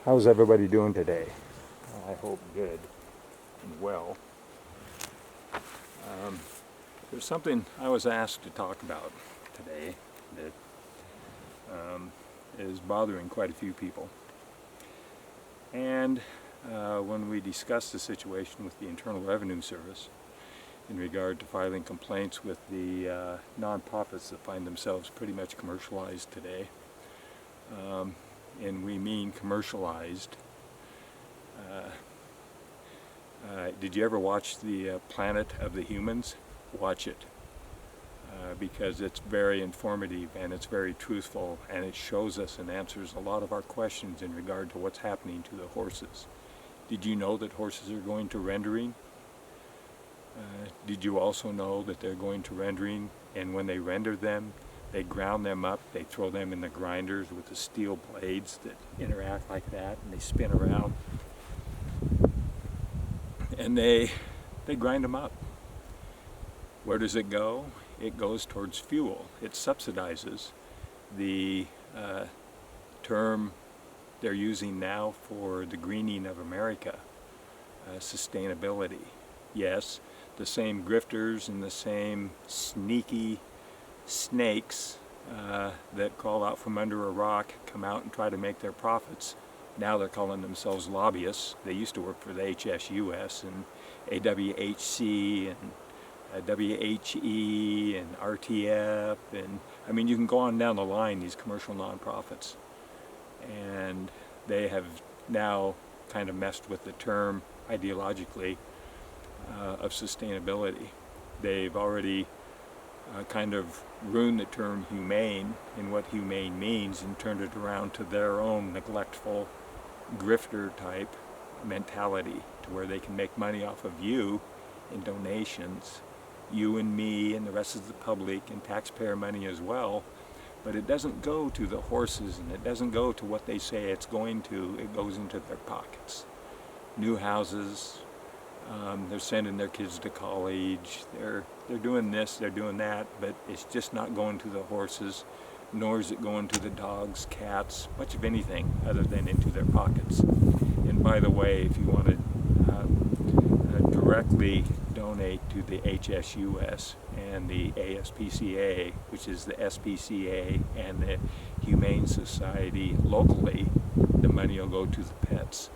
How's everybody doing today? I hope good and well. There's something I was asked to talk about today that is bothering quite a few people. And when we discussed the situation with the Internal Revenue Service in regard to filing complaints with the nonprofits that find themselves pretty much commercialized today, and we mean commercialized. Did you ever watch the Planet of the Humans? Watch it, because it's very informative and it's very truthful, and it shows us and answers a lot of our questions in regard to what's happening to the horses. Did you know that horses are going to rendering? Did you also know that they're going to rendering, and when they render them, they ground them up, they throw them in the grinders with the steel blades that interact like that, and they spin around, and they grind them up. Where does it go? It goes towards fuel. It subsidizes the term they're using now for the greening of America, sustainability. Yes, the same grifters and the same sneaky snakes that crawl out from under a rock come out and try to make their profits. Now they're calling themselves lobbyists. They used to work for the HSUS and AWHC and WHE and RTF, and I mean, you can go on down the line, these commercial nonprofits, and they have now kind of messed with the term ideologically of sustainability. They've already kind of ruined the term humane and what humane means, and turned it around to their own neglectful grifter type mentality, to where they can make money off of you in donations, you and me and the rest of the public, and taxpayer money as well. But it doesn't go to the horses, and it doesn't go to what they say it's going to. It goes into their pockets. New houses, they're sending their kids to college, they're doing this, they're doing that, but it's just not going to the horses, nor is it going to the dogs, cats, much of anything other than into their pockets. And by the way, if you want to directly donate to the HSUS and the ASPCA, which is the SPCA and the Humane Society locally, the money will go to the pets.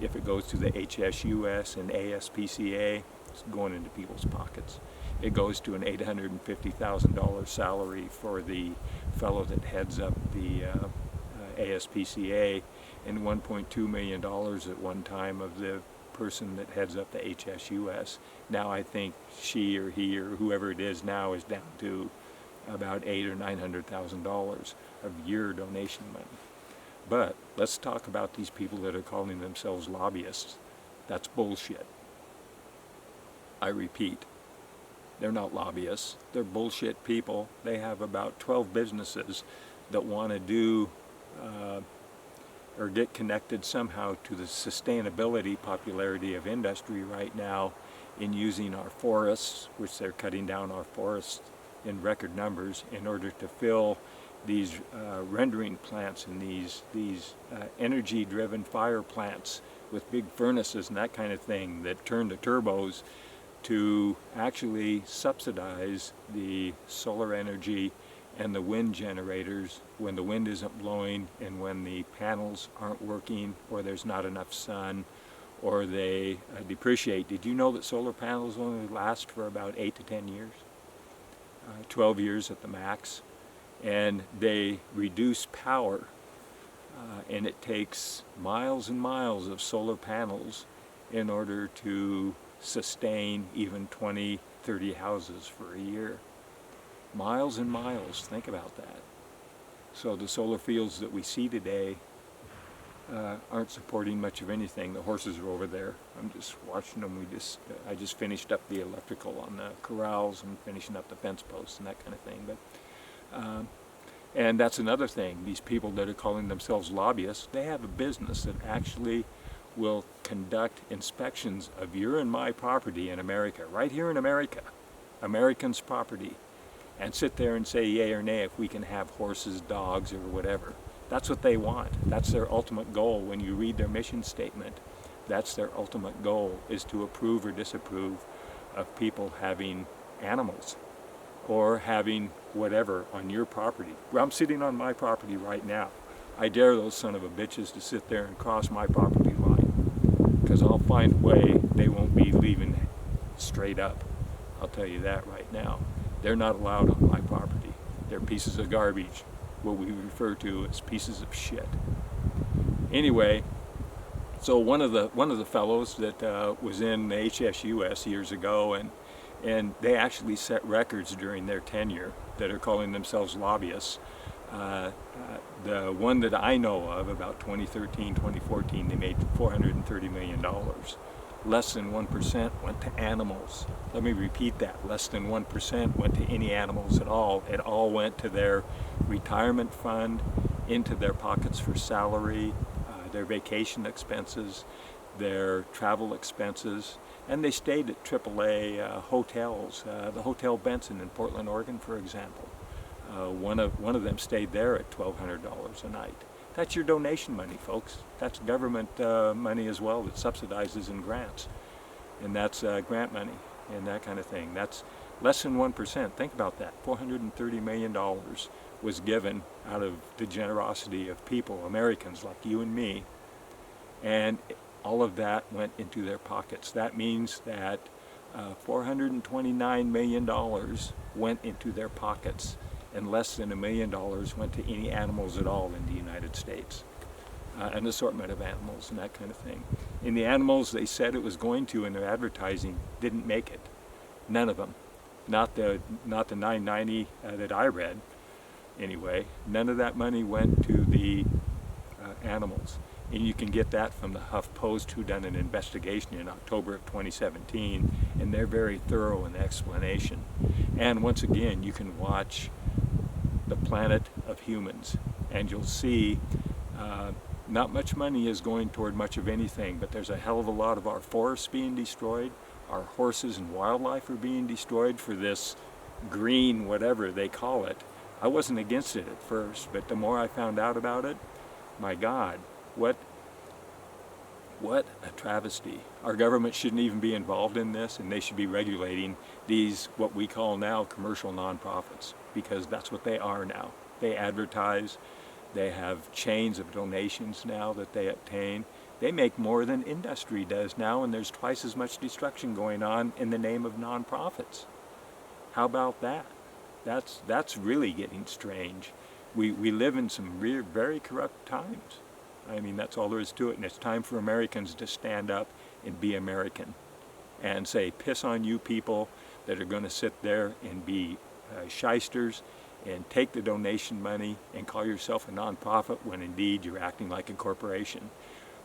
If it goes to the HSUS and ASPCA, it's going into people's pockets. It goes to an $850,000 salary for the fellow that heads up the ASPCA, and $1.2 million at one time of the person that heads up the HSUS. Now I think she or he or whoever it is now is down to about $800,000 or $900,000 of year donation money. But let's talk about these people that are calling themselves lobbyists. That's bullshit. I repeat, they're not lobbyists. They're bullshit people. They have about 12 businesses that want to do or get connected somehow to the sustainability popularity of industry right now in using our forests, which they're cutting down our forests in record numbers in order to fill these rendering plants and these energy-driven fire plants with big furnaces and that kind of thing that turn the turbos to actually subsidize the solar energy and the wind generators when the wind isn't blowing and when the panels aren't working, or there's not enough sun, or they depreciate. Did you know that solar panels only last for about 8 to 10 years? 12 years at the max. And they reduce power, and it takes miles and miles of solar panels in order to sustain even 20, 30 houses for a year. Miles and miles, think about that. So the solar fields that we see today aren't supporting much of anything. The horses are over there. I'm just watching them. I just finished up the electrical on the corrals and finishing up the fence posts and that kind of thing. But and that's another thing. These people that are calling themselves lobbyists, they have a business that actually will conduct inspections of your and my property in America, right here in America, Americans' property, and sit there and say yay or nay if we can have horses, dogs, or whatever. That's what they want. That's their ultimate goal. When you read their mission statement, that's their ultimate goal, is to approve or disapprove of people having animals or having whatever on your property. Well, I'm sitting on my property right now. I dare those son of a bitches to sit there and cross my property line, because I'll find a way they won't be leaving straight up. I'll tell you that right now. They're not allowed on my property. They're pieces of garbage, what we refer to as pieces of shit. Anyway, so one of the fellows that was in the HSUS years ago, and they actually set records during their tenure that are calling themselves lobbyists. The one that I know of, about 2013, 2014, they made $430 million. Less than 1% went to animals. Let me repeat that. Less than 1% went to any animals at all. It all went to their retirement fund, into their pockets for salary, their vacation expenses, their travel expenses, and they stayed at AAA hotels. The Hotel Benson in Portland, Oregon, for example. One of them stayed there at $1,200 a night. That's your donation money, folks. That's government money as well that subsidizes in grants. And that's grant money and that kind of thing. That's less than 1%. Think about that. $430 million was given out of the generosity of people, Americans like you and me, and all of that went into their pockets. That means that $429 million went into their pockets, and less than $1 million went to any animals at all in the United States. An assortment of animals and that kind of thing. And the animals they said it was going to in their advertising didn't make it. None of them. Not the 990 that I read. Anyway, none of that money went to the animals. And you can get that from the HuffPost, who done an investigation in October of 2017, and they're very thorough in the explanation. And once again, you can watch The Planet of Humans, and you'll see not much money is going toward much of anything, but there's a hell of a lot of our forests being destroyed. Our horses and wildlife are being destroyed for this green whatever they call it. I wasn't against it at first, but the more I found out about it, my God, what a travesty. Our government shouldn't even be involved in this, and they should be regulating these, what we call now, commercial nonprofits, because that's what they are now. They advertise, they have chains of donations now that they obtain. They make more than industry does now, and there's twice as much destruction going on in the name of nonprofits. How about that? That's really getting strange. We live in some very corrupt times. I mean, that's all there is to it, and it's time for Americans to stand up and be American and say, piss on you people that are going to sit there and be shysters and take the donation money and call yourself a nonprofit when indeed you're acting like a corporation.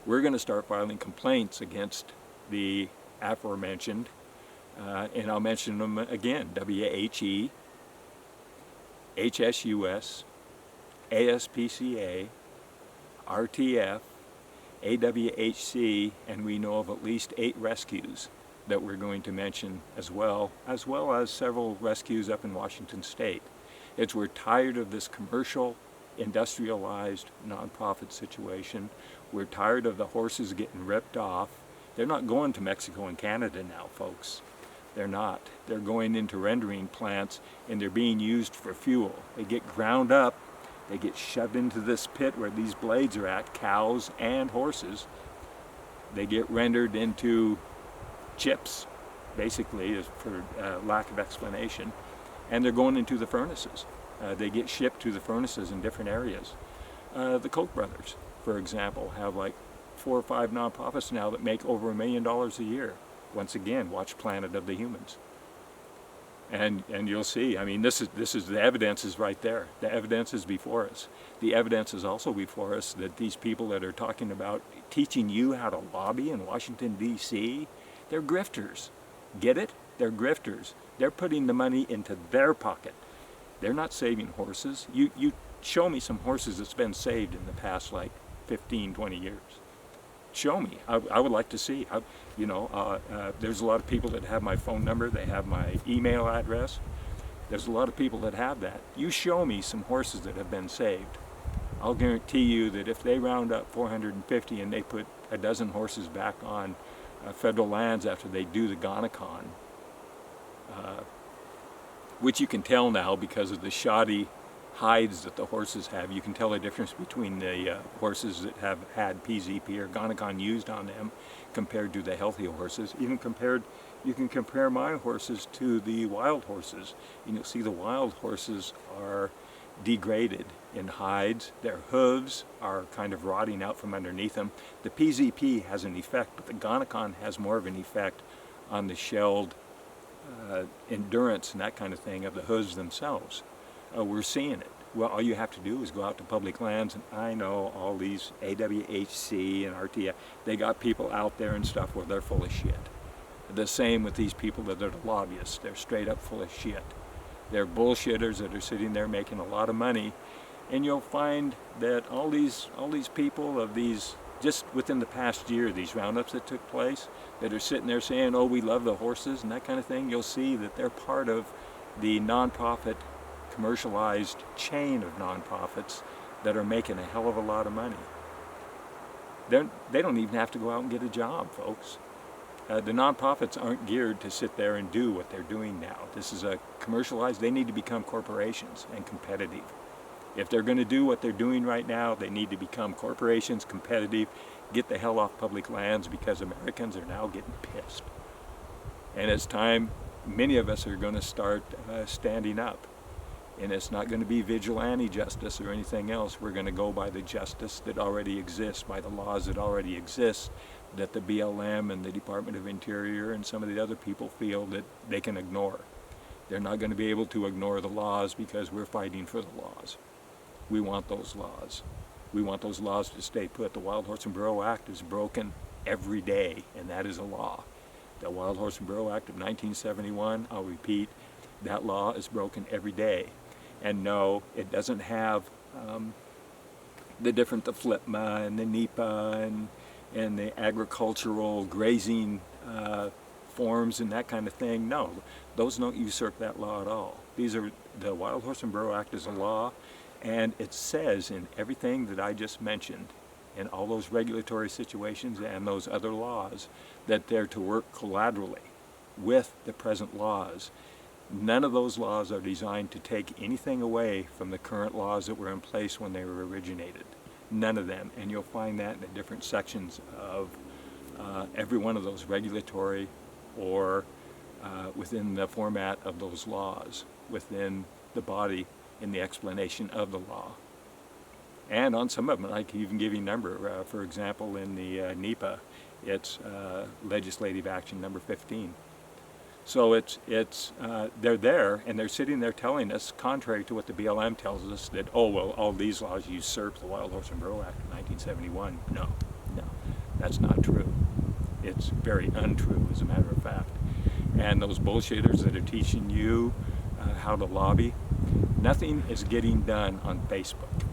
We're going to start filing complaints against the aforementioned, and I'll mention them again: WHE, HSUS, ASPCA, RTF, AWHC, and we know of at least 8 rescues that we're going to mention as well as several rescues up in Washington State. We're tired of this commercial, industrialized, nonprofit situation. We're tired of the horses getting ripped off. They're not going to Mexico and Canada now, folks. They're not. They're going into rendering plants, and they're being used for fuel. They get ground up. They get shoved into this pit where these blades are at, cows and horses. They get rendered into chips, basically, for lack of explanation. And they're going into the furnaces. They get shipped to the furnaces in different areas. The Koch brothers, for example, have like 4 or 5 nonprofits now that make over $1 million a year. Once again, watch Planet of the Humans. And you'll see, I mean, this is the evidence is right there. The evidence is before us. The evidence is also before us that these people that are talking about teaching you how to lobby in Washington, D.C., they're grifters. Get it? They're grifters. They're putting the money into their pocket. They're not saving horses. You show me some horses that's been saved in the past like 15, 20 years. Show me. I would like to see. There's a lot of people that have my phone number. They have my email address. There's a lot of people that have that. You show me some horses that have been saved. I'll guarantee you that if they round up 450 and they put a dozen horses back on federal lands after they do the Gonacon, which you can tell now because of the shoddy hides that the horses have. You can tell the difference between the horses that have had PZP or Gonacon used on them compared to the healthy horses. You can compare my horses to the wild horses, and you'll see the wild horses are degraded in hides. Their hooves are kind of rotting out from underneath them. The PZP has an effect, but the Gonacon has more of an effect on the shelled endurance and that kind of thing of the hooves themselves. We're seeing it. Well, all you have to do is go out to public lands, and I know all these AWHC and RTF, they got people out there and stuff where they're full of shit. The same with these people that are the lobbyists. They're straight up full of shit. They're bullshitters that are sitting there making a lot of money, and you'll find that all these people of these, just within the past year, these roundups that took place, that are sitting there saying, oh, we love the horses and that kind of thing, you'll see that they're part of the nonprofit, commercialized chain of nonprofits that are making a hell of a lot of money. They don't even have to go out and get a job, folks. The nonprofits aren't geared to sit there and do what they're doing now. This is a commercialized, they need to become corporations and competitive. If they're going to do what they're doing right now, they need to become corporations, competitive, get the hell off public lands, because Americans are now getting pissed. And it's time many of us are going to start standing up. And it's not going to be vigilante justice or anything else. We're going to go by the justice that already exists, by the laws that already exist, that the BLM and the Department of Interior and some of the other people feel that they can ignore. They're not going to be able to ignore the laws because we're fighting for the laws. We want those laws. We want those laws to stay put. The Wild Horse and Burro Act is broken every day, and that is a law. The Wild Horse and Burro Act of 1971, I'll repeat, that law is broken every day. And no, it doesn't have the FLIPMA and the NEPA and the agricultural grazing forms and that kind of thing. No, those don't usurp that law at all. The Wild Horse and Burro Act is a law, and it says in everything that I just mentioned, in all those regulatory situations and those other laws, that they're to work collaterally with the present laws. None of those laws are designed to take anything away from the current laws that were in place when they were originated. None of them. And you'll find that in the different sections of every one of those regulatory or within the format of those laws, within the body in the explanation of the law. And on some of them, I can even give you a number. For example, in the NEPA, it's legislative action number 15. So they're there, and they're sitting there telling us, contrary to what the BLM tells us, that, oh, well, all these laws usurp the Wild Horse and Burro Act of 1971. No, that's not true. It's very untrue, as a matter of fact. And those bullshitters that are teaching you how to lobby, nothing is getting done on Facebook.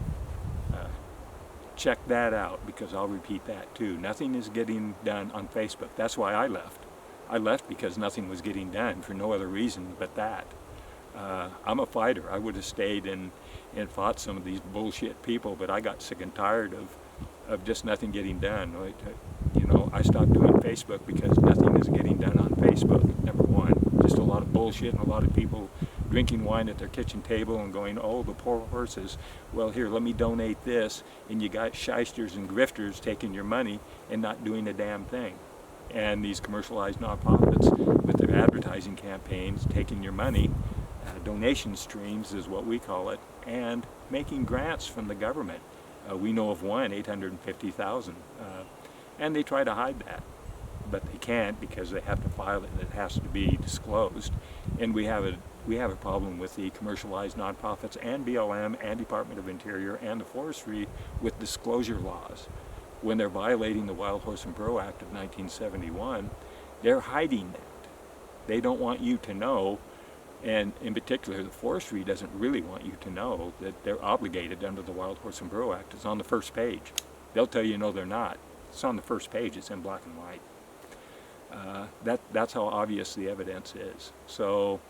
Check that out, because I'll repeat that too. Nothing is getting done on Facebook. That's why I left. I left because nothing was getting done, for no other reason but that. I'm a fighter. I would have stayed and fought some of these bullshit people, but I got sick and tired of just nothing getting done. I stopped doing Facebook because nothing is getting done on Facebook, number one. Just a lot of bullshit and a lot of people drinking wine at their kitchen table and going, oh, the poor horses. Well, here, let me donate this. And you got shysters and grifters taking your money and not doing a damn thing. And these commercialized nonprofits with their advertising campaigns taking your money, donation streams is what we call it, and making grants from the government. We know of one, $850,000, and they try to hide that, but they can't because they have to file it and it has to be disclosed. And we have a problem with the commercialized nonprofits and BLM and Department of Interior and the Forestry with disclosure laws. When they're violating the Wild Horse and Burro Act of 1971, they're hiding that. They don't want you to know, and in particular, the Forestry doesn't really want you to know that they're obligated under the Wild Horse and Burro Act. It's on the first page. They'll tell you, no, they're not. It's on the first page. It's in black and white. That's how obvious the evidence is. So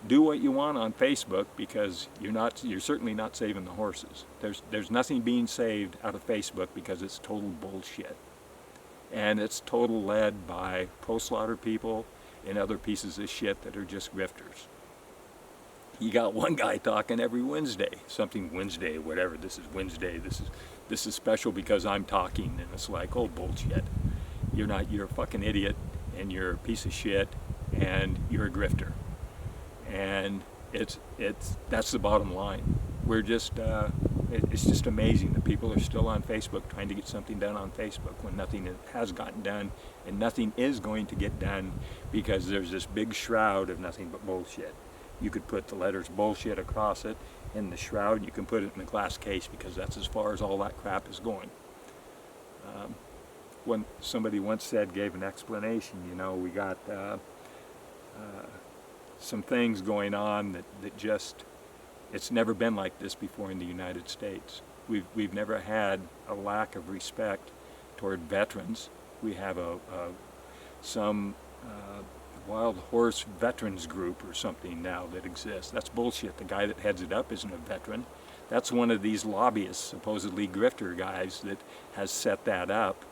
do what you want on Facebook, because you're certainly not saving the horses. There's nothing being saved out of Facebook, because it's total bullshit. And it's total led by pro-slaughter people and other pieces of shit that are just grifters. You got one guy talking every Wednesday, something Wednesday, whatever, this is Wednesday, this is special because I'm talking, and it's like, oh, bullshit. You're a fucking idiot, and you're a piece of shit, and you're a grifter. And that's the bottom line. We're just, it's just amazing that people are still on Facebook trying to get something done on Facebook when nothing has gotten done, and nothing is going to get done, because there's this big shroud of nothing but bullshit. You could put the letters bullshit across it in the shroud. You can put it in a glass case, because that's as far as all that crap is going. When somebody once gave an explanation, we got some things going on that just, it's never been like this before in the United States. We've never had a lack of respect toward veterans. We have some wild horse veterans group or something now that exists. That's bullshit. The guy that heads it up isn't a veteran. That's one of these lobbyists, supposedly grifter guys, that has set that up.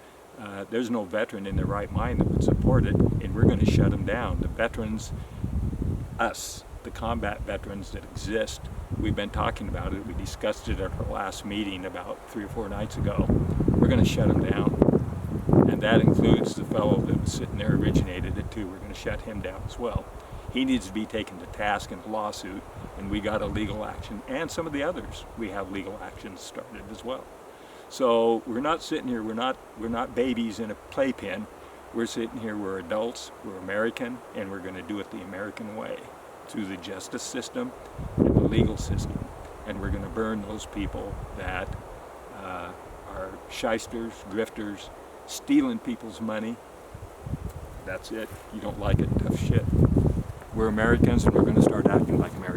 There's no veteran in their right mind that would support it, and we're going to shut them down. The veterans, us, the combat veterans that exist, we've been talking about it. We discussed it at our last meeting about 3 or 4 nights ago. We're going to shut them down. And that includes the fellow that was sitting there, originated it too. We're going to shut him down as well. He needs to be taken to task in a lawsuit, and we got a legal action. And some of the others, we have legal actions started as well. So we're not sitting here, we're not babies in a playpen. We're sitting here, we're adults, we're American, and we're going to do it the American way, through the justice system and the legal system. And we're going to burn those people that are shysters, grifters, stealing people's money. That's it. You don't like it, tough shit. We're Americans, and we're going to start acting like Americans.